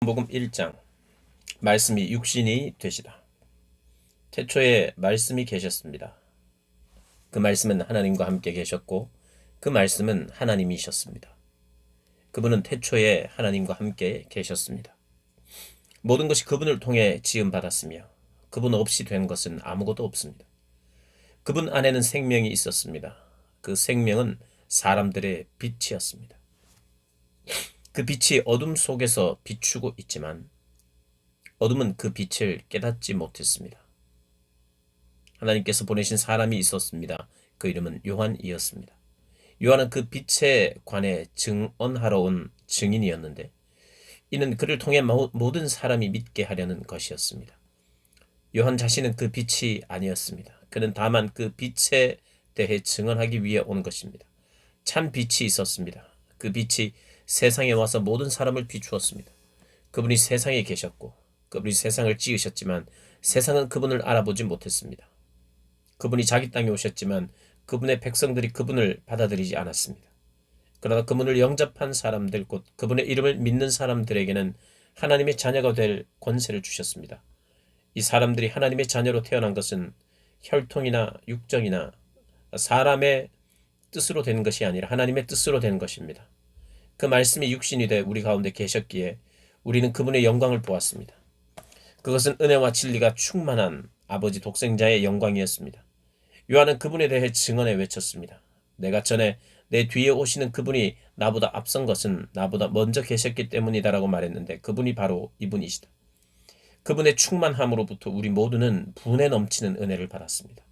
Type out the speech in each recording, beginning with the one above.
복음 1장 말씀이 육신이 되시다. 태초에 말씀이 계셨습니다. 그 말씀은 하나님과 함께 계셨고 그 말씀은 하나님이셨습니다. 그분은 태초에 하나님과 함께 계셨습니다. 모든 것이 그분을 통해 지음받았으며 그분 없이 된 것은 아무것도 없습니다. 그분 안에는 생명이 있었습니다. 그 생명은 사람들의 빛이었습니다. 그 빛이 어둠 속에서 비추고 있지만 어둠은 그 빛을 깨닫지 못했습니다. 하나님께서 보내신 사람이 있었습니다. 그 이름은 요한이었습니다. 요한은 그 빛에 관해 증언하러 온 증인이었는데 이는 그를 통해 모든 사람이 믿게 하려는 것이었습니다. 요한 자신은 그 빛이 아니었습니다. 그는 다만 그 빛에 대해 증언하기 위해 온 것입니다. 참 빛이 있었습니다. 그 빛이 세상에 와서 모든 사람을 비추었습니다. 그분이 세상에 계셨고 그분이 세상을 지으셨지만 세상은 그분을 알아보지 못했습니다. 그분이 자기 땅에 오셨지만 그분의 백성들이 그분을 받아들이지 않았습니다. 그러나 그분을 영접한 사람들, 곧 그분의 이름을 믿는 사람들에게는 하나님의 자녀가 될 권세를 주셨습니다. 이 사람들이 하나님의 자녀로 태어난 것은 혈통이나 육정이나 사람의 뜻으로 된 것이 아니라 하나님의 뜻으로 된 것입니다. 그 말씀이 육신이 돼 우리 가운데 계셨기에 우리는 그분의 영광을 보았습니다. 그것은 은혜와 진리가 충만한 아버지 독생자의 영광이었습니다. 요한은 그분에 대해 증언해 외쳤습니다. 내가 전에 내 뒤에 오시는 그분이 나보다 앞선 것은 나보다 먼저 계셨기 때문이다라고 말했는데 그분이 바로 이분이시다. 그분의 충만함으로부터 우리 모두는 분에 넘치는 은혜를 받았습니다.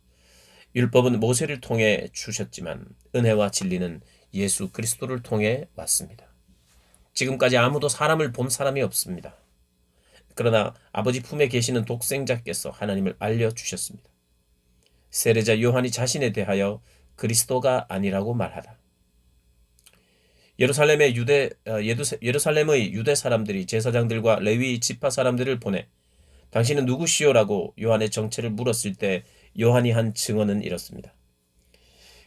율법은 모세를 통해 주셨지만 은혜와 진리는 예수 그리스도를 통해 왔습니다. 지금까지 아무도 사람을 본 사람이 없습니다. 그러나 아버지 품에 계시는 독생자께서 하나님을 알려주셨습니다. 세례자 요한이 자신에 대하여 그리스도가 아니라고 말하다. 예루살렘의 유대 사람들이 제사장들과 레위 지파 사람들을 보내 당신은 누구시오라고 요한의 정체를 물었을 때 요한이 한 증언은 이렇습니다.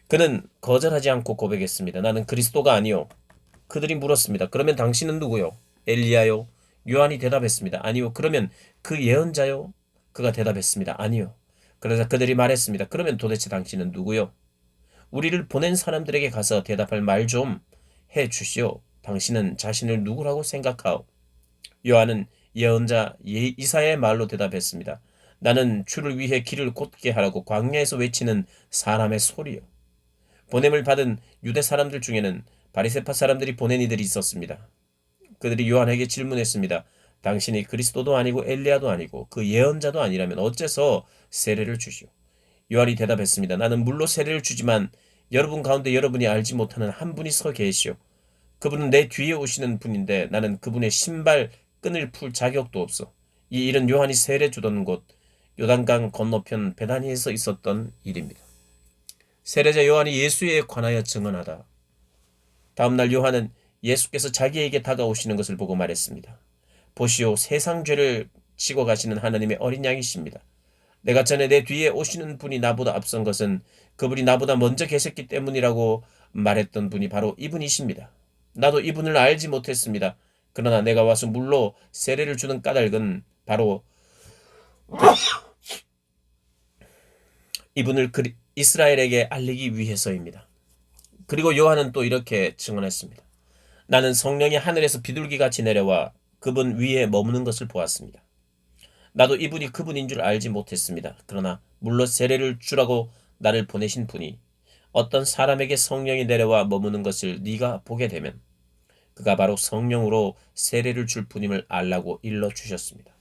그는 거절하지 않고 고백했습니다. 나는 그리스도가 아니요. 그들이 물었습니다. 그러면 당신은 누구요? 엘리야요? 요한이 대답했습니다. 아니요. 그러면 그 예언자요? 그가 대답했습니다. 아니요. 그러자 그들이 말했습니다. 그러면 도대체 당신은 누구요? 우리를 보낸 사람들에게 가서 대답할 말 좀 해주시오. 당신은 자신을 누구라고 생각하오? 요한은 예언자 이사야의 말로 대답했습니다. 나는 주를 위해 길을 곧게 하라고 광야에서 외치는 사람의 소리요. 보냄을 받은 유대 사람들 중에는 바리새파 사람들이 보낸 이들이 있었습니다. 그들이 요한에게 질문했습니다. 당신이 그리스도도 아니고 엘리야도 아니고 그 예언자도 아니라면 어째서 세례를 주시오? 요한이 대답했습니다. 나는 물로 세례를 주지만 여러분 가운데 여러분이 알지 못하는 한 분이 서 계시오. 그분은 내 뒤에 오시는 분인데 나는 그분의 신발 끈을 풀 자격도 없어. 이 일은 요한이 세례 주던 곳 요단강 건너편 베다니에서 있었던 일입니다. 세례자 요한이 예수에 관하여 증언하다. 다음날 요한은 예수께서 자기에게 다가오시는 것을 보고 말했습니다. 보시오, 세상 죄를 지고 가시는 하나님의 어린 양이십니다. 내가 전에 내 뒤에 오시는 분이 나보다 앞선 것은 그분이 나보다 먼저 계셨기 때문이라고 말했던 분이 바로 이분이십니다. 나도 이분을 알지 못했습니다. 그러나 내가 와서 물로 세례를 주는 까닭은 바로 이분을 이스라엘에게 알리기 위해서입니다. 그리고 요한은 또 이렇게 증언했습니다. 나는 성령이 하늘에서 비둘기같이 내려와 그분 위에 머무는 것을 보았습니다. 나도 이분이 그분인 줄 알지 못했습니다. 그러나 물로 세례를 주라고 나를 보내신 분이 어떤 사람에게 성령이 내려와 머무는 것을 네가 보게 되면 그가 바로 성령으로 세례를 줄 분임을 알라고 일러주셨습니다.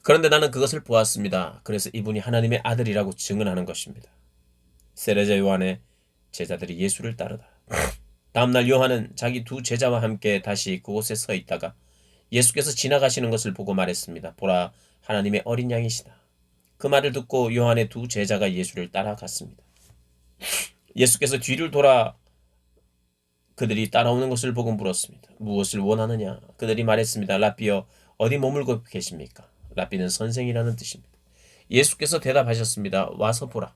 그런데 나는 그것을 보았습니다. 그래서 이분이 하나님의 아들이라고 증언하는 것입니다. 세례자 요한의 제자들이 예수를 따르다. 다음날 요한은 자기 두 제자와 함께 다시 그곳에 서 있다가 예수께서 지나가시는 것을 보고 말했습니다. 보라, 하나님의 어린 양이시다. 그 말을 듣고 요한의 두 제자가 예수를 따라갔습니다. 예수께서 뒤를 돌아 그들이 따라오는 것을 보고 물었습니다. 무엇을 원하느냐? 그들이 말했습니다. 랍비여, 어디 머물고 계십니까? 랍비는 선생이라는 뜻입니다. 예수께서 대답하셨습니다. 와서 보라.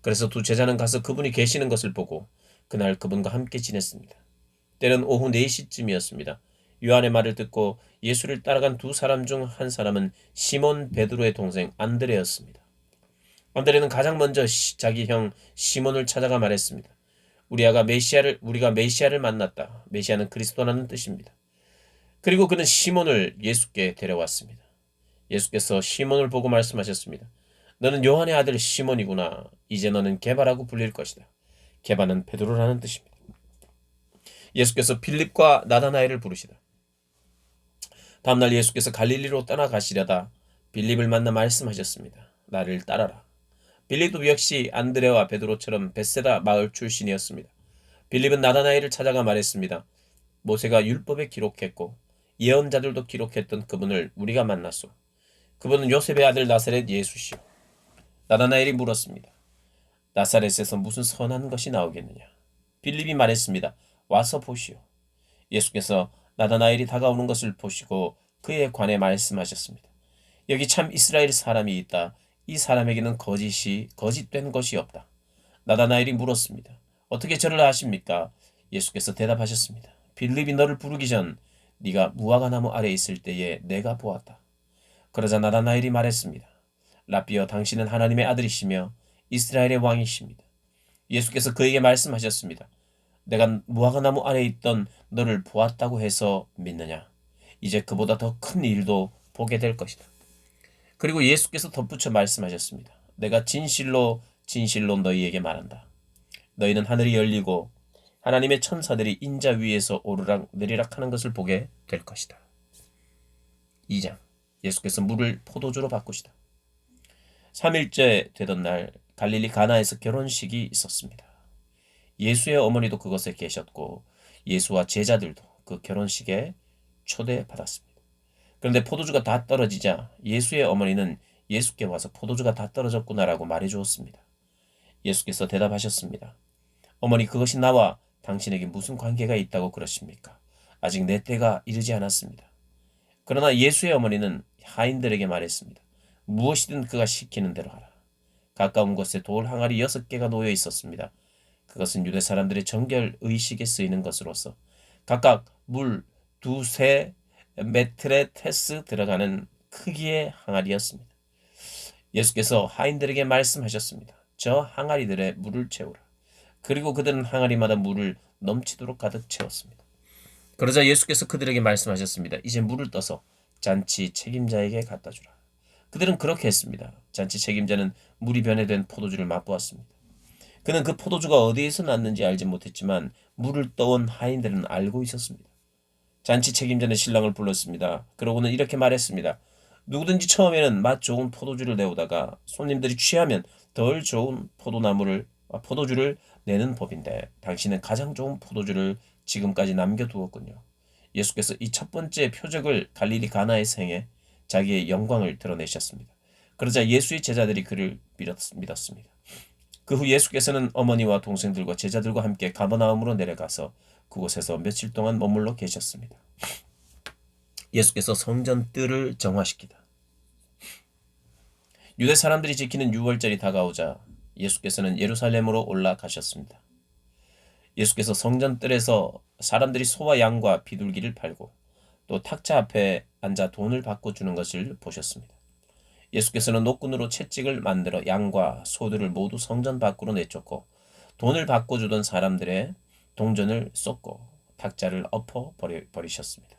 그래서 두 제자는 가서 그분이 계시는 것을 보고 그날 그분과 함께 지냈습니다. 때는 오후 4시쯤이었습니다. 요한의 말을 듣고 예수를 따라간 두 사람 중 한 사람은 시몬 베드로의 동생 안드레였습니다. 안드레는 가장 먼저 자기 형 시몬을 찾아가 말했습니다. 우리가 메시아를 만났다. 메시아는 그리스도라는 뜻입니다. 그리고 그는 시몬을 예수께 데려왔습니다. 예수께서 시몬을 보고 말씀하셨습니다. 너는 요한의 아들 시몬이구나. 이제 너는 게바라고 불릴 것이다. 게바는 베드로라는 뜻입니다. 예수께서 빌립과 나다나엘을 부르시다. 다음날 예수께서 갈릴리로 떠나가시려다 빌립을 만나 말씀하셨습니다. 나를 따라라. 빌립도 역시 안드레와 베드로처럼 벳세다 마을 출신이었습니다. 빌립은 나다나엘을 찾아가 말했습니다. 모세가 율법에 기록했고 예언자들도 기록했던 그분을 우리가 만났소. 그분은 요셉의 아들 나사렛 예수시오. 나다나엘이 물었습니다. 나사렛에서 무슨 선한 것이 나오겠느냐? 빌립이 말했습니다. 와서 보시오. 예수께서 나다나엘이 다가오는 것을 보시고 그에 관해 말씀하셨습니다. 여기 참 이스라엘 사람이 있다. 이 사람에게는 거짓된 것이 없다. 나다나엘이 물었습니다. 어떻게 저를 아십니까? 예수께서 대답하셨습니다. 빌립이 너를 부르기 전 네가 무화과나무 아래 있을 때에 내가 보았다. 그러자 나다나엘이 말했습니다. 라비여, 당신은 하나님의 아들이시며 이스라엘의 왕이십니다. 예수께서 그에게 말씀하셨습니다. 내가 무화과나무 아래 있던 너를 보았다고 해서 믿느냐? 이제 그보다 더 큰 일도 보게 될 것이다. 그리고 예수께서 덧붙여 말씀하셨습니다. 내가 진실로 너희에게 말한다. 너희는 하늘이 열리고 하나님의 천사들이 인자 위에서 오르락 내리락 하는 것을 보게 될 것이다. 2장. 예수께서 물을 포도주로 바꾸시다. 3일째 되던 날 갈릴리 가나에서 결혼식이 있었습니다. 예수의 어머니도 그곳에 계셨고 예수와 제자들도 그 결혼식에 초대받았습니다. 그런데 포도주가 다 떨어지자 예수의 어머니는 예수께 와서 포도주가 다 떨어졌구나라고 말해주었습니다. 예수께서 대답하셨습니다. 어머니, 그것이 나와 당신에게 무슨 관계가 있다고 그러십니까? 아직 내 때가 이르지 않았습니다. 그러나 예수의 어머니는 하인들에게 말했습니다. 무엇이든 그가 시키는 대로 하라. 가까운 곳에 돌 항아리 6개가 놓여 있었습니다. 그것은 유대 사람들의 정결 의식에 쓰이는 것으로서 각각 물 2-3 메트레테스 들어가는 크기의 항아리였습니다. 예수께서 하인들에게 말씀하셨습니다. 저 항아리들에 물을 채우라. 그리고 그들은 항아리마다 물을 넘치도록 가득 채웠습니다. 그러자 예수께서 그들에게 말씀하셨습니다. 이제 물을 떠서 잔치 책임자에게 갖다 주라. 그들은 그렇게 했습니다. 잔치 책임자는 물이 변해된 포도주를 맛보았습니다. 그는 그 포도주가 어디에서 났는지 알지 못했지만 물을 떠온 하인들은 알고 있었습니다. 잔치 책임자는 신랑을 불렀습니다. 그러고는 이렇게 말했습니다. 누구든지 처음에는 맛 좋은 포도주를 내오다가 손님들이 취하면 덜 좋은 포도주를 내는 법인데 당신은 가장 좋은 포도주를 지금까지 남겨두었군요. 예수께서 이 첫 번째 표적을 갈릴리 가나에서 행해 자기의 영광을 드러내셨습니다. 그러자 예수의 제자들이 그를 믿었습니다. 그 후 예수께서는 어머니와 동생들과 제자들과 함께 가버나움으로 내려가서 그곳에서 며칠 동안 머물러 계셨습니다. 예수께서 성전 뜰을 정화시키다. 유대 사람들이 지키는 유월절이 다가오자 예수께서는 예루살렘으로 올라가셨습니다. 예수께서 성전 뜰에서 사람들이 소와 양과 비둘기를 팔고 또 탁자 앞에 앉아 돈을 바꿔주는 것을 보셨습니다. 예수께서는 노끈으로 채찍을 만들어 양과 소들을 모두 성전 밖으로 내쫓고 돈을 바꿔주던 사람들의 동전을 쏟고 탁자를 엎어 버리셨습니다.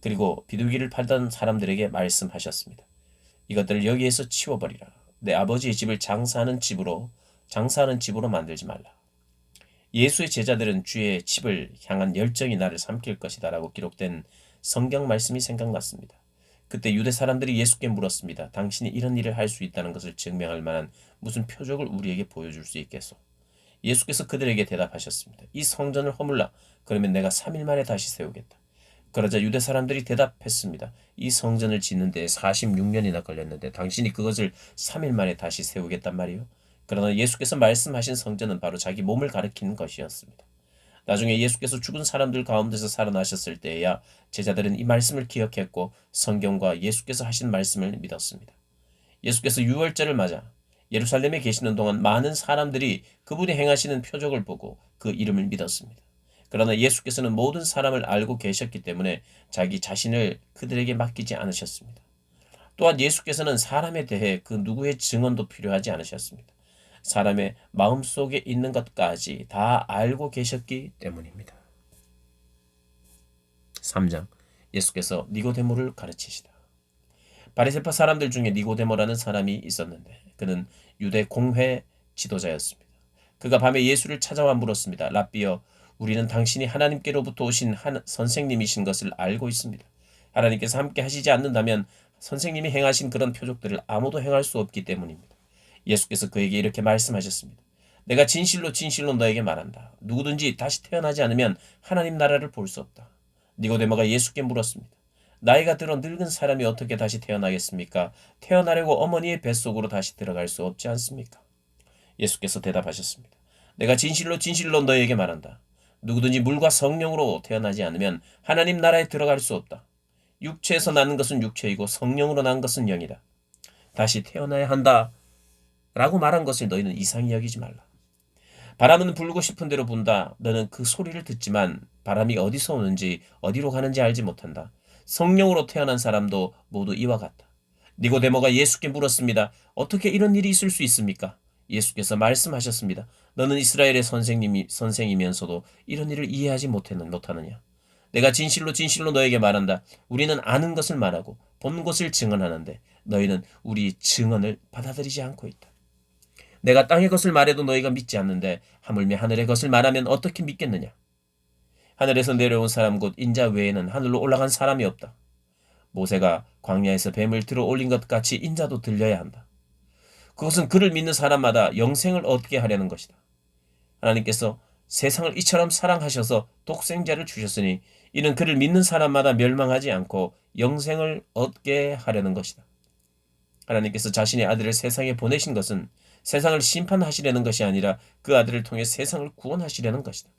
그리고 비둘기를 팔던 사람들에게 말씀하셨습니다. 이것들을 여기에서 치워버리라. 내 아버지의 집을 장사하는 집으로 만들지 말라. 예수의 제자들은 주의 집을 향한 열정이 나를 삼킬 것이다 라고 기록된 성경 말씀이 생각났습니다. 그때 유대 사람들이 예수께 물었습니다. 당신이 이런 일을 할 수 있다는 것을 증명할 만한 무슨 표적을 우리에게 보여줄 수 있겠소? 예수께서 그들에게 대답하셨습니다. 이 성전을 허물라. 그러면 내가 3일 만에 다시 세우겠다. 그러자 유대 사람들이 대답했습니다. 이 성전을 짓는 데 46년이나 걸렸는데 당신이 그것을 3일 만에 다시 세우겠단 말이요? 그러나 예수께서 말씀하신 성전은 바로 자기 몸을 가리키는 것이었습니다. 나중에 예수께서 죽은 사람들 가운데서 살아나셨을 때에야 제자들은 이 말씀을 기억했고 성경과 예수께서 하신 말씀을 믿었습니다. 예수께서 유월절을 맞아 예루살렘에 계시는 동안 많은 사람들이 그분이 행하시는 표적을 보고 그 이름을 믿었습니다. 그러나 예수께서는 모든 사람을 알고 계셨기 때문에 자기 자신을 그들에게 맡기지 않으셨습니다. 또한 예수께서는 사람에 대해 그 누구의 증언도 필요하지 않으셨습니다. 사람의 마음속에 있는 것까지 다 알고 계셨기 때문입니다. 3장 예수께서 니고데모를 가르치시다. 바리새파 사람들 중에 니고데모라는 사람이 있었는데 그는 유대 공회 지도자였습니다. 그가 밤에 예수를 찾아와 물었습니다. 랍비여, 우리는 당신이 하나님께로부터 오신 선생님이신 것을 알고 있습니다. 하나님께서 함께 하시지 않는다면 선생님이 행하신 그런 표적들을 아무도 행할 수 없기 때문입니다. 예수께서 그에게 이렇게 말씀하셨습니다. 내가 진실로 진실로 너에게 말한다. 누구든지 다시 태어나지 않으면 하나님 나라를 볼 수 없다. 니고데모가 예수께 물었습니다. 나이가 들어 늙은 사람이 어떻게 다시 태어나겠습니까? 태어나려고 어머니의 뱃속으로 다시 들어갈 수 없지 않습니까? 예수께서 대답하셨습니다. 내가 진실로 진실로 너에게 말한다. 누구든지 물과 성령으로 태어나지 않으면 하나님 나라에 들어갈 수 없다. 육체에서 나는 것은 육체이고 성령으로 난 것은 영이다. 다시 태어나야 한다. 라고 말한 것을 너희는 이상히 여기지 말라. 바람은 불고 싶은 대로 분다. 너는 그 소리를 듣지만 바람이 어디서 오는지 어디로 가는지 알지 못한다. 성령으로 태어난 사람도 모두 이와 같다. 니고데모가 예수께 물었습니다. 어떻게 이런 일이 있을 수 있습니까? 예수께서 말씀하셨습니다. 너는 이스라엘의 선생이면서도 이런 일을 이해하지 못하느냐? 내가 진실로 진실로 너에게 말한다. 우리는 아는 것을 말하고 본 것을 증언하는데 너희는 우리 증언을 받아들이지 않고 있다. 내가 땅의 것을 말해도 너희가 믿지 않는데 하물며 하늘의 것을 말하면 어떻게 믿겠느냐? 하늘에서 내려온 사람 곧 인자 외에는 하늘로 올라간 사람이 없다. 모세가 광야에서 뱀을 들어 올린 것 같이 인자도 들려야 한다. 그것은 그를 믿는 사람마다 영생을 얻게 하려는 것이다. 하나님께서 세상을 이처럼 사랑하셔서 독생자를 주셨으니 이는 그를 믿는 사람마다 멸망하지 않고 영생을 얻게 하려는 것이다. 하나님께서 자신의 아들을 세상에 보내신 것은 세상을 심판하시려는 것이 아니라 그 아들을 통해 세상을 구원하시려는 것이다.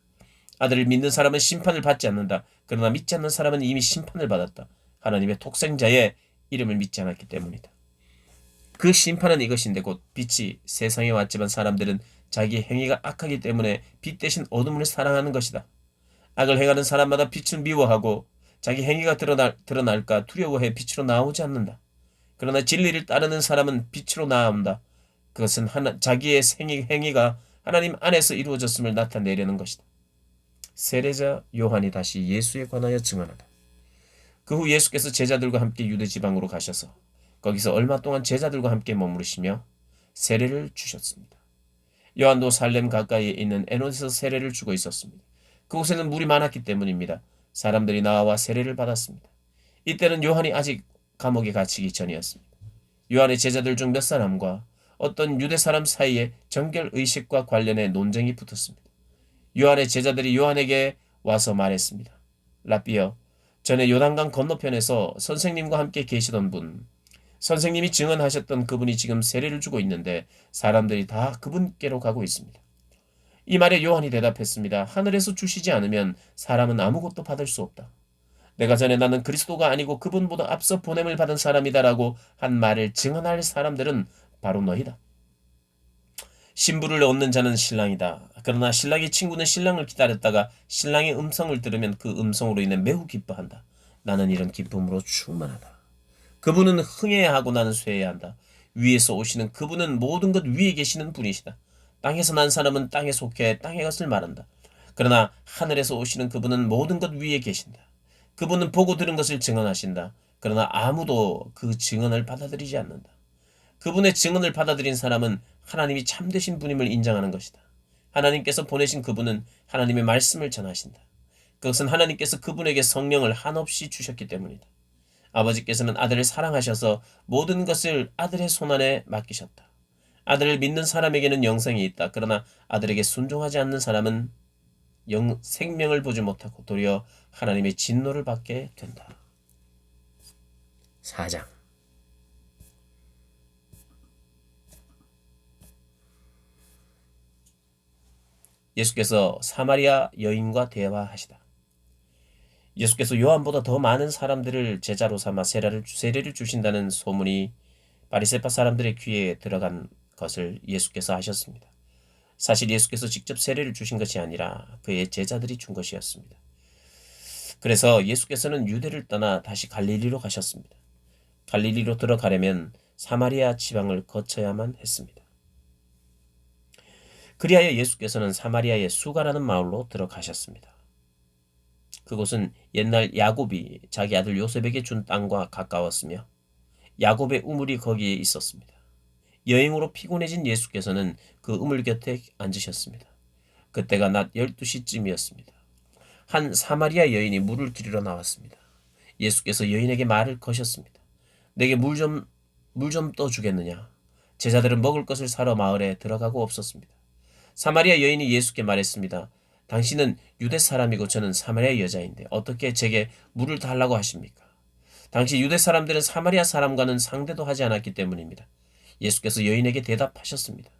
아들을 믿는 사람은 심판을 받지 않는다. 그러나 믿지 않는 사람은 이미 심판을 받았다. 하나님의 독생자의 이름을 믿지 않았기 때문이다. 그 심판은 이것인데 곧 빛이 세상에 왔지만 사람들은 자기 행위가 악하기 때문에 빛 대신 어둠을 사랑하는 것이다. 악을 행하는 사람마다 빛을 미워하고 자기 행위가 드러날까 두려워해 빛으로 나오지 않는다. 그러나 진리를 따르는 사람은 빛으로 나아온다. 그것은 자기의 행위가 하나님 안에서 이루어졌음을 나타내려는 것이다. 세례자 요한이 다시 예수에 관하여 증언하다. 그 후 예수께서 제자들과 함께 유대 지방으로 가셔서 거기서 얼마 동안 제자들과 함께 머무르시며 세례를 주셨습니다. 요한도 살렘 가까이에 있는 에논에서 세례를 주고 있었습니다. 그곳에는 물이 많았기 때문입니다. 사람들이 나와 세례를 받았습니다. 이때는 요한이 아직 감옥에 갇히기 전이었습니다. 요한의 제자들 중 몇 사람과 어떤 유대 사람 사이에 정결의식과 관련해 논쟁이 붙었습니다. 요한의 제자들이 요한에게 와서 말했습니다. 랍비여, 전에 요단강 건너편에서 선생님과 함께 계시던 분, 선생님이 증언하셨던 그분이 지금 세례를 주고 있는데 사람들이 다 그분께로 가고 있습니다. 이 말에 요한이 대답했습니다. 하늘에서 주시지 않으면 사람은 아무것도 받을 수 없다. 내가 전에 나는 그리스도가 아니고 그분보다 앞서 보냄을 받은 사람이다라고 한 말을 증언할 사람들은 바로 너희다. 신부를 얻는 자는 신랑이다. 그러나 신랑의 친구는 신랑을 기다렸다가 신랑의 음성을 들으면 그 음성으로 인해 매우 기뻐한다. 나는 이런 기쁨으로 충만하다. 그분은 흥해야 하고 나는 쇠해야 한다. 위에서 오시는 그분은 모든 것 위에 계시는 분이시다. 땅에서 난 사람은 땅에 속해 땅의 것을 말한다. 그러나 하늘에서 오시는 그분은 모든 것 위에 계신다. 그분은 보고 들은 것을 증언하신다. 그러나 아무도 그 증언을 받아들이지 않는다. 그분의 증언을 받아들인 사람은 하나님이 참되신 분임을 인정하는 것이다. 하나님께서 보내신 그분은 하나님의 말씀을 전하신다. 그것은 하나님께서 그분에게 성령을 한없이 주셨기 때문이다. 아버지께서는 아들을 사랑하셔서 모든 것을 아들의 손안에 맡기셨다. 아들을 믿는 사람에게는 영생이 있다. 그러나 아들에게 순종하지 않는 사람은 생명을 보지 못하고 도리어 하나님의 진노를 받게 된다. 4장 예수께서 사마리아 여인과 대화하시다. 예수께서 요한보다 더 많은 사람들을 제자로 삼아 세례를 주신다는 소문이 바리새파 사람들의 귀에 들어간 것을 예수께서 하셨습니다. 사실 예수께서 직접 세례를 주신 것이 아니라 그의 제자들이 준 것이었습니다. 그래서 예수께서는 유대를 떠나 다시 갈릴리로 가셨습니다. 갈릴리로 들어가려면 사마리아 지방을 거쳐야만 했습니다. 그리하여 예수께서는 사마리아의 수가라는 마을로 들어가셨습니다. 그곳은 옛날 야곱이 자기 아들 요셉에게 준 땅과 가까웠으며 야곱의 우물이 거기에 있었습니다. 여행으로 피곤해진 예수께서는 그 우물 곁에 앉으셨습니다. 그때가 낮 12시쯤이었습니다. 한 사마리아 여인이 물을 기르러 나왔습니다. 예수께서 여인에게 말을 거셨습니다. 내게 물 좀 떠주겠느냐? 제자들은 먹을 것을 사러 마을에 들어가고 없었습니다. 사마리아 여인이 예수께 말했습니다. 당신은 유대 사람이고 저는 사마리아 여자인데 어떻게 제게 물을 달라고 하십니까? 당시 유대 사람들은 사마리아 사람과는 상대도 하지 않았기 때문입니다. 예수께서 여인에게 대답하셨습니다.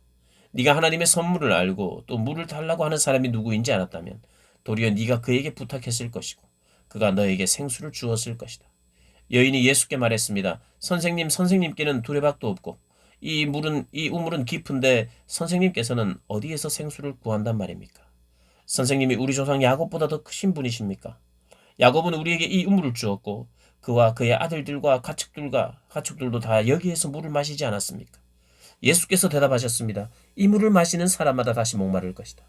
네가 하나님의 선물을 알고 또 물을 달라고 하는 사람이 누구인지 알았다면 도리어 네가 그에게 부탁했을 것이고 그가 너에게 생수를 주었을 것이다. 여인이 예수께 말했습니다. 선생님께는 두레박도 없고 이 우물은 깊은데 선생님께서는 어디에서 생수를 구한단 말입니까? 선생님이 우리 조상 야곱보다 더 크신 분이십니까? 야곱은 우리에게 이 우물을 주었고 그와 그의 아들들과 가축들도 다 여기에서 물을 마시지 않았습니까? 예수께서 대답하셨습니다. 이 물을 마시는 사람마다 다시 목마를 것이다.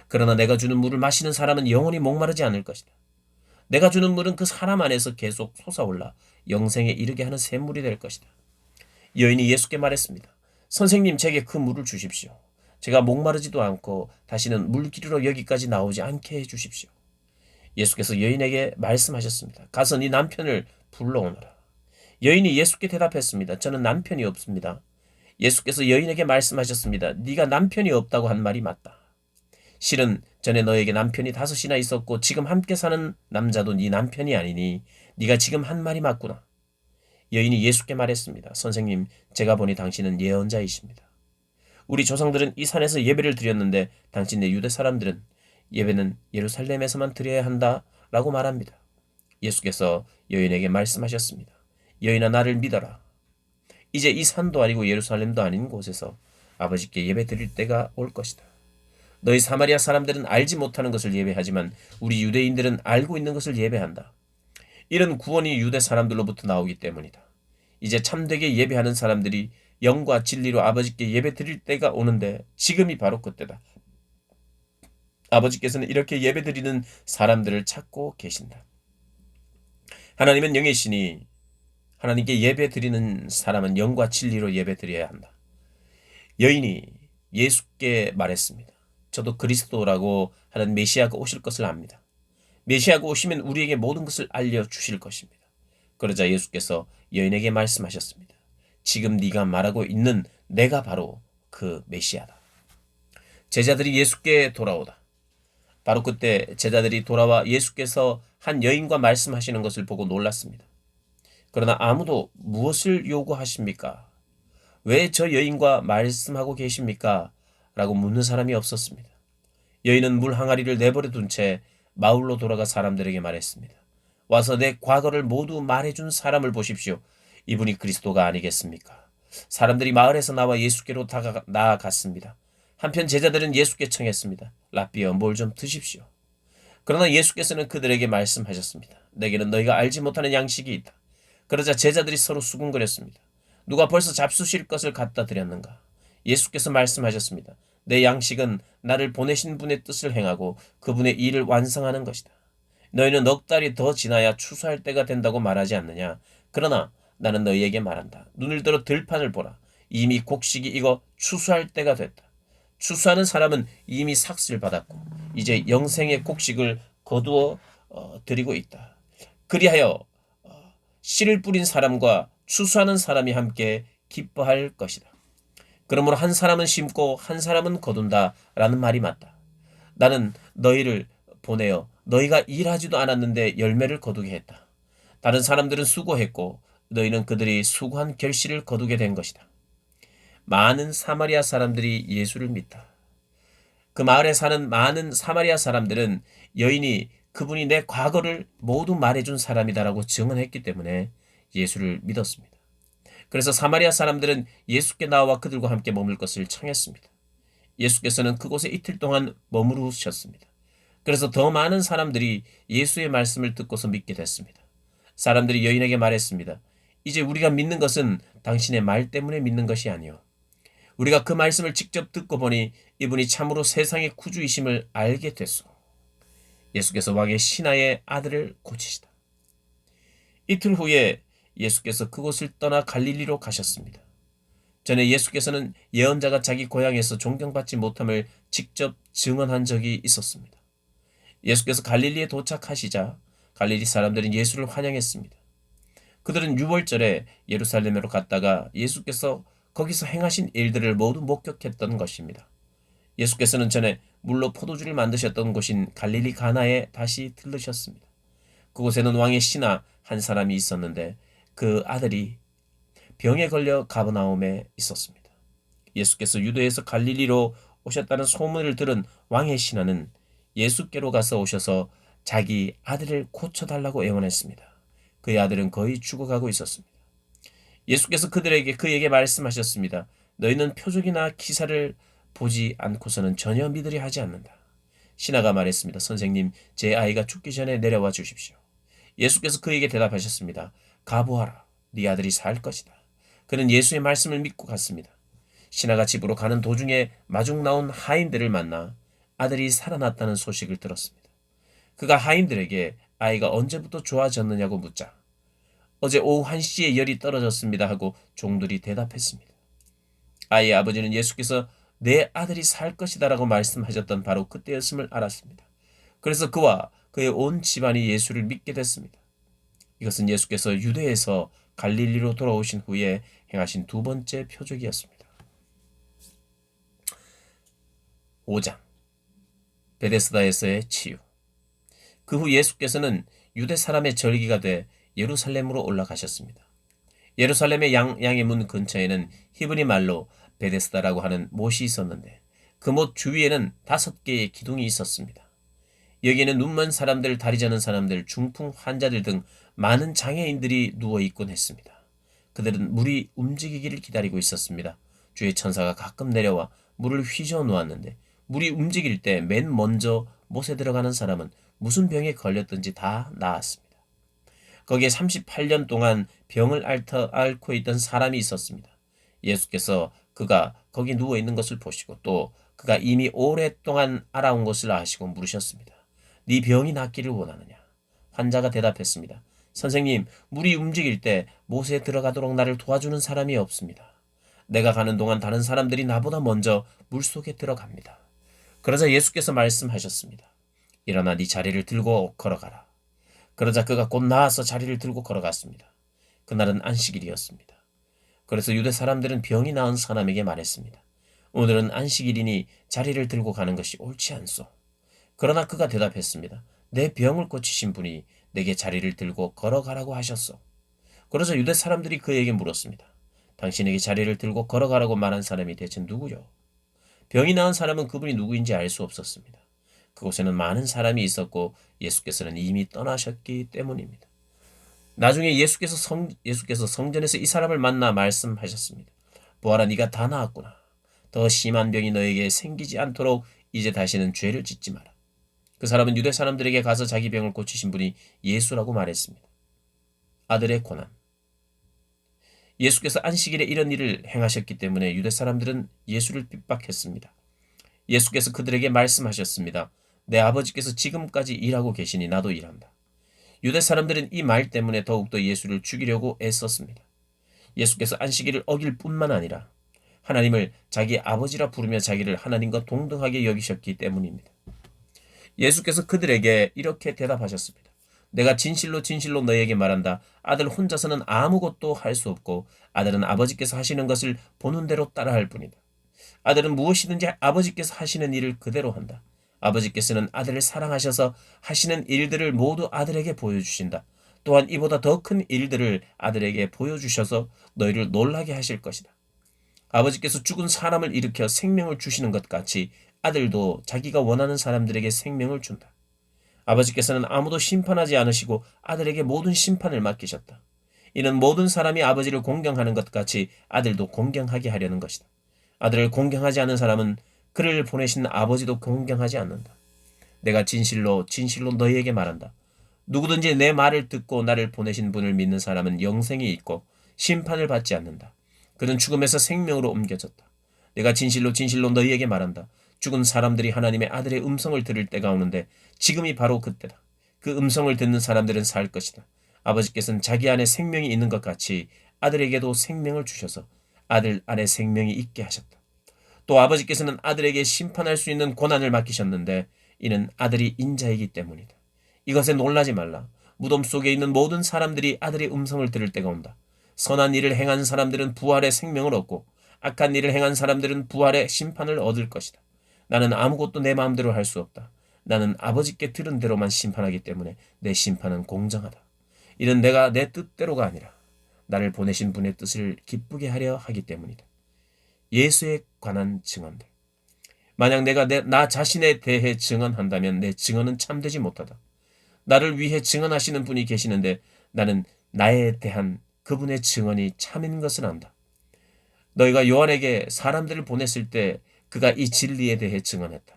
그러나 내가 주는 물을 마시는 사람은 영원히 목마르지 않을 것이다. 내가 주는 물은 그 사람 안에서 계속 솟아올라 영생에 이르게 하는 샘물이 될 것이다. 여인이 예수께 말했습니다. 선생님, 제게 그 물을 주십시오. 제가 목마르지도 않고 다시는 물 기르러 여기까지 나오지 않게 해 주십시오. 예수께서 여인에게 말씀하셨습니다. 가서 네 남편을 불러오너라. 여인이 예수께 대답했습니다. 저는 남편이 없습니다. 예수께서 여인에게 말씀하셨습니다. 네가 남편이 없다고 한 말이 맞다. 실은 전에 너에게 남편이 5이나 있었고 지금 함께 사는 남자도 네 남편이 아니니 네가 지금 한 말이 맞구나. 여인이 예수께 말했습니다. 선생님, 제가 보니 당신은 예언자이십니다. 우리 조상들은 이 산에서 예배를 드렸는데 당신네 유대 사람들은 예배는 예루살렘에서만 드려야 한다라고 말합니다. 예수께서 여인에게 말씀하셨습니다. 여인아, 나를 믿어라. 이제 이 산도 아니고 예루살렘도 아닌 곳에서 아버지께 예배 드릴 때가 올 것이다. 너희 사마리아 사람들은 알지 못하는 것을 예배하지만 우리 유대인들은 알고 있는 것을 예배한다. 이런 구원이 유대 사람들로부터 나오기 때문이다. 이제 참되게 예배하는 사람들이 영과 진리로 아버지께 예배 드릴 때가 오는데 지금이 바로 그때다. 아버지께서는 이렇게 예배 드리는 사람들을 찾고 계신다. 하나님은 영이시니 하나님께 예배 드리는 사람은 영과 진리로 예배 드려야 한다. 여인이 예수께 말했습니다. 저도 그리스도라고 하는 메시아가 오실 것을 압니다. 메시아가 오시면 우리에게 모든 것을 알려주실 것입니다. 그러자 예수께서 여인에게 말씀하셨습니다. 지금 네가 말하고 있는 내가 바로 그 메시아다. 제자들이 예수께 돌아오다. 바로 그때 제자들이 돌아와 예수께서 한 여인과 말씀하시는 것을 보고 놀랐습니다. 그러나 아무도 무엇을 요구하십니까? 왜 저 여인과 말씀하고 계십니까? 라고 묻는 사람이 없었습니다. 여인은 물 항아리를 내버려 둔 채 마을로 돌아가 사람들에게 말했습니다. 와서 내 과거를 모두 말해준 사람을 보십시오. 이분이 그리스도가 아니겠습니까? 사람들이 마을에서 나와 예수께로 나아갔습니다. 한편 제자들은 예수께 청했습니다. 랍비여, 뭘 좀 드십시오. 그러나 예수께서는 그들에게 말씀하셨습니다. 내게는 너희가 알지 못하는 양식이 있다. 그러자 제자들이 서로 수군거렸습니다. 누가 벌써 잡수실 것을 갖다 드렸는가? 예수께서 말씀하셨습니다. 내 양식은 나를 보내신 분의 뜻을 행하고 그분의 일을 완성하는 것이다. 너희는 넉 달이 더 지나야 추수할 때가 된다고 말하지 않느냐? 그러나 나는 너희에게 말한다. 눈을 들어 들판을 보라. 이미 곡식이 익어 추수할 때가 됐다. 추수하는 사람은 이미 삭슬 받았고 이제 영생의 곡식을 거두어 드리고 있다. 그리하여 씨를 뿌린 사람과 추수하는 사람이 함께 기뻐할 것이다. 그러므로 한 사람은 심고 한 사람은 거둔다 라는 말이 맞다. 나는 너희를 보내어 너희가 일하지도 않았는데 열매를 거두게 했다. 다른 사람들은 수고했고 너희는 그들이 수고한 결실을 거두게 된 것이다. 많은 사마리아 사람들이 예수를 믿다. 그 마을에 사는 많은 사마리아 사람들은 여인이 그분이 내 과거를 모두 말해준 사람이다라고 증언했기 때문에 예수를 믿었습니다. 그래서 사마리아 사람들은 예수께 나와 그들과 함께 머물 것을 청했습니다. 예수께서는 그곳에 이틀 동안 머무르셨습니다. 그래서 더 많은 사람들이 예수의 말씀을 듣고서 믿게 됐습니다. 사람들이 여인에게 말했습니다. 이제 우리가 믿는 것은 당신의 말 때문에 믿는 것이 아니오. 우리가 그 말씀을 직접 듣고 보니 이분이 참으로 세상의 구주이심을 알게 됐소. 예수께서 왕의 신하의 아들을 고치시다. 이틀 후에 예수께서 그곳을 떠나 갈릴리로 가셨습니다. 전에 예수께서는 예언자가 자기 고향에서 존경받지 못함을 직접 증언한 적이 있었습니다. 예수께서 갈릴리에 도착하시자 갈릴리 사람들은 예수를 환영했습니다. 그들은 유월절에 예루살렘으로 갔다가 예수께서 거기서 행하신 일들을 모두 목격했던 것입니다. 예수께서는 전에 물로 포도주를 만드셨던 곳인 갈릴리 가나에 다시 들르셨습니다. 그곳에는 왕의 신하 한 사람이 있었는데 그 아들이 병에 걸려 가버나움에 있었습니다. 예수께서 유대에서 갈릴리로 오셨다는 소문을 들은 왕의 신하는 예수께로 가서 오셔서 자기 아들을 고쳐달라고 애원했습니다. 그의 아들은 거의 죽어가고 있었습니다. 예수께서 그에게 말씀하셨습니다. 너희는 표적이나 기사를 보지 않고서는 전혀 믿으려 하지 않는다. 신하가 말했습니다. 선생님, 제 아이가 죽기 전에 내려와 주십시오. 예수께서 그에게 대답하셨습니다. 가보아라. 네 아들이 살 것이다. 그는 예수의 말씀을 믿고 갔습니다. 신하가 집으로 가는 도중에 마중 나온 하인들을 만나 아들이 살아났다는 소식을 들었습니다. 그가 하인들에게 아이가 언제부터 좋아졌느냐고 묻자 어제 오후 1시에 열이 떨어졌습니다 하고 종들이 대답했습니다. 아이의 아버지는 예수께서 내 아들이 살 것이다라고 말씀하셨던 바로 그때였음을 알았습니다. 그래서 그와 그의 온 집안이 예수를 믿게 됐습니다. 이것은 예수께서 유대에서 갈릴리로 돌아오신 후에 행하신 두 번째 표적이었습니다. 5장 베데스다에서의 치유. 그 후 예수께서는 유대 사람의 절기가 돼 예루살렘으로 올라가셨습니다. 예루살렘의 양의 문 근처에는 히브리 말로 베데스다라고 하는 못이 있었는데 그 못 주위에는 5개의 기둥이 있었습니다. 여기에는 눈먼 사람들, 다리 저는 사람들, 중풍 환자들 등 많은 장애인들이 누워있곤 했습니다. 그들은 물이 움직이기를 기다리고 있었습니다. 주의 천사가 가끔 내려와 물을 휘저어 놓았는데 물이 움직일 때 맨 먼저 못에 들어가는 사람은 무슨 병에 걸렸든지 다 나았습니다. 거기에 38년 동안 병을 앓고 있던 사람이 있었습니다. 예수께서 그가 거기 누워있는 것을 보시고 또 그가 이미 오랫동안 알아온 것을 아시고 물으셨습니다. 네 병이 낫기를 원하느냐? 환자가 대답했습니다. 선생님, 물이 움직일 때 못에 들어가도록 나를 도와주는 사람이 없습니다. 내가 가는 동안 다른 사람들이 나보다 먼저 물속에 들어갑니다. 그러자 예수께서 말씀하셨습니다. 일어나 네 자리를 들고 걸어가라. 그러자 그가 곧 나와서 자리를 들고 걸어갔습니다. 그날은 안식일이었습니다. 그래서 유대 사람들은 병이 나은 사람에게 말했습니다. 오늘은 안식일이니 자리를 들고 가는 것이 옳지 않소. 그러나 그가 대답했습니다. 내 병을 고치신 분이 내게 자리를 들고 걸어가라고 하셨소. 그러자 유대 사람들이 그에게 물었습니다. 당신에게 자리를 들고 걸어가라고 말한 사람이 대체 누구요? 병이 나은 사람은 그분이 누구인지 알 수 없었습니다. 그곳에는 많은 사람이 있었고 예수께서는 이미 떠나셨기 때문입니다. 나중에 예수께서 성전에서 이 사람을 만나 말씀하셨습니다. 보아라, 네가 다 나았구나. 더 심한 병이 너에게 생기지 않도록 이제 다시는 죄를 짓지 마라. 그 사람은 유대 사람들에게 가서 자기 병을 고치신 분이 예수라고 말했습니다. 아들의 고난. 예수께서 안식일에 이런 일을 행하셨기 때문에 유대 사람들은 예수를 핍박했습니다. 예수께서 그들에게 말씀하셨습니다. 내 아버지께서 지금까지 일하고 계시니 나도 일한다. 유대 사람들은 이 말 때문에 더욱더 예수를 죽이려고 애썼습니다. 예수께서 안식일을 어길 뿐만 아니라 하나님을 자기 아버지라 부르며 자기를 하나님과 동등하게 여기셨기 때문입니다. 예수께서 그들에게 이렇게 대답하셨습니다. 내가 진실로 진실로 너희에게 말한다. 아들 혼자서는 아무것도 할 수 없고 아들은 아버지께서 하시는 것을 보는 대로 따라할 뿐이다. 아들은 무엇이든지 아버지께서 하시는 일을 그대로 한다. 아버지께서는 아들을 사랑하셔서 하시는 일들을 모두 아들에게 보여주신다. 또한 이보다 더 큰 일들을 아들에게 보여주셔서 너희를 놀라게 하실 것이다. 아버지께서 죽은 사람을 일으켜 생명을 주시는 것 같이 아들도 자기가 원하는 사람들에게 생명을 준다. 아버지께서는 아무도 심판하지 않으시고 아들에게 모든 심판을 맡기셨다. 이는 모든 사람이 아버지를 공경하는 것 같이 아들도 공경하게 하려는 것이다. 아들을 공경하지 않은 사람은 그를 보내신 아버지도 공경하지 않는다. 내가 진실로 진실로 너희에게 말한다. 누구든지 내 말을 듣고 나를 보내신 분을 믿는 사람은 영생이 있고 심판을 받지 않는다. 그는 죽음에서 생명으로 옮겨졌다. 내가 진실로 진실로 너희에게 말한다. 죽은 사람들이 하나님의 아들의 음성을 들을 때가 오는데 지금이 바로 그때다. 그 음성을 듣는 사람들은 살 것이다. 아버지께서는 자기 안에 생명이 있는 것 같이 아들에게도 생명을 주셔서 아들 안에 생명이 있게 하셨다. 또 아버지께서는 아들에게 심판할 수 있는 권한을 맡기셨는데 이는 아들이 인자이기 때문이다. 이것에 놀라지 말라. 무덤 속에 있는 모든 사람들이 아들의 음성을 들을 때가 온다. 선한 일을 행한 사람들은 부활의 생명을 얻고 악한 일을 행한 사람들은 부활의 심판을 얻을 것이다. 나는 아무것도 내 마음대로 할 수 없다. 나는 아버지께 들은 대로만 심판하기 때문에 내 심판은 공정하다. 이는 내가 내 뜻대로가 아니라 나를 보내신 분의 뜻을 기쁘게 하려 하기 때문이다. 예수에 관한 증언들. 만약 내가 나 자신에 대해 증언한다면 내 증언은 참되지 못하다. 나를 위해 증언하시는 분이 계시는데 나는 나에 대한 그분의 증언이 참인 것을 안다. 너희가 요한에게 사람들을 보냈을 때 그가 이 진리에 대해 증언했다.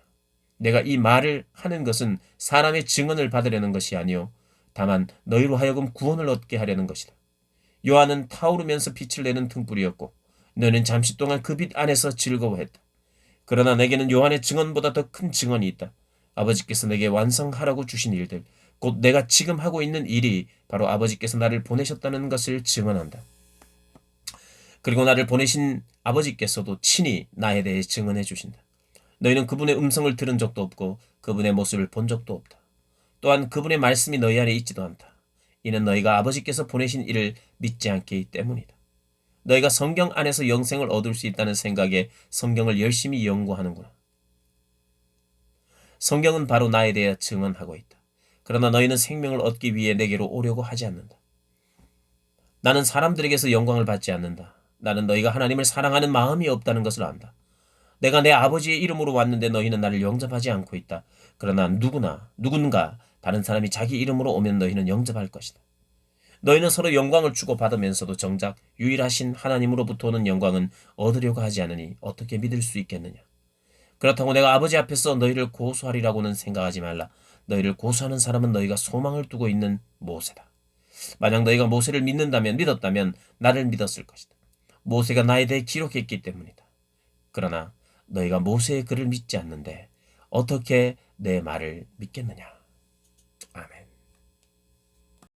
내가 이 말을 하는 것은 사람의 증언을 받으려는 것이 아니요 다만 너희로 하여금 구원을 얻게 하려는 것이다. 요한은 타오르면서 빛을 내는 등불이었고 너희는 잠시 동안 그 빛 안에서 즐거워했다. 그러나 내게는 요한의 증언보다 더 큰 증언이 있다. 아버지께서 내게 완성하라고 주신 일들, 곧 내가 지금 하고 있는 일이 바로 아버지께서 나를 보내셨다는 것을 증언한다. 그리고 나를 보내신 아버지께서도 친히 나에 대해 증언해 주신다. 너희는 그분의 음성을 들은 적도 없고 그분의 모습을 본 적도 없다. 또한 그분의 말씀이 너희 안에 있지도 않다. 이는 너희가 아버지께서 보내신 이를 믿지 않기 때문이다. 너희가 성경 안에서 영생을 얻을 수 있다는 생각에 성경을 열심히 연구하는구나. 성경은 바로 나에 대해 증언하고 있다. 그러나 너희는 생명을 얻기 위해 내게로 오려고 하지 않는다. 나는 사람들에게서 영광을 받지 않는다. 나는 너희가 하나님을 사랑하는 마음이 없다는 것을 안다. 내가 내 아버지의 이름으로 왔는데 너희는 나를 영접하지 않고 있다. 그러나 누군가 다른 사람이 자기 이름으로 오면 너희는 영접할 것이다. 너희는 서로 영광을 주고받으면서도 정작 유일하신 하나님으로부터 오는 영광은 얻으려고 하지 않으니 어떻게 믿을 수 있겠느냐. 그렇다고 내가 아버지 앞에서 너희를 고소하리라고는 생각하지 말라. 너희를 고소하는 사람은 너희가 소망을 두고 있는 모세다. 만약 너희가 모세를 믿었다면 나를 믿었을 것이다. 모세가 나에 대해 기록했기 때문이다. 그러나 너희가 모세의 글을 믿지 않는데 어떻게 내 말을 믿겠느냐.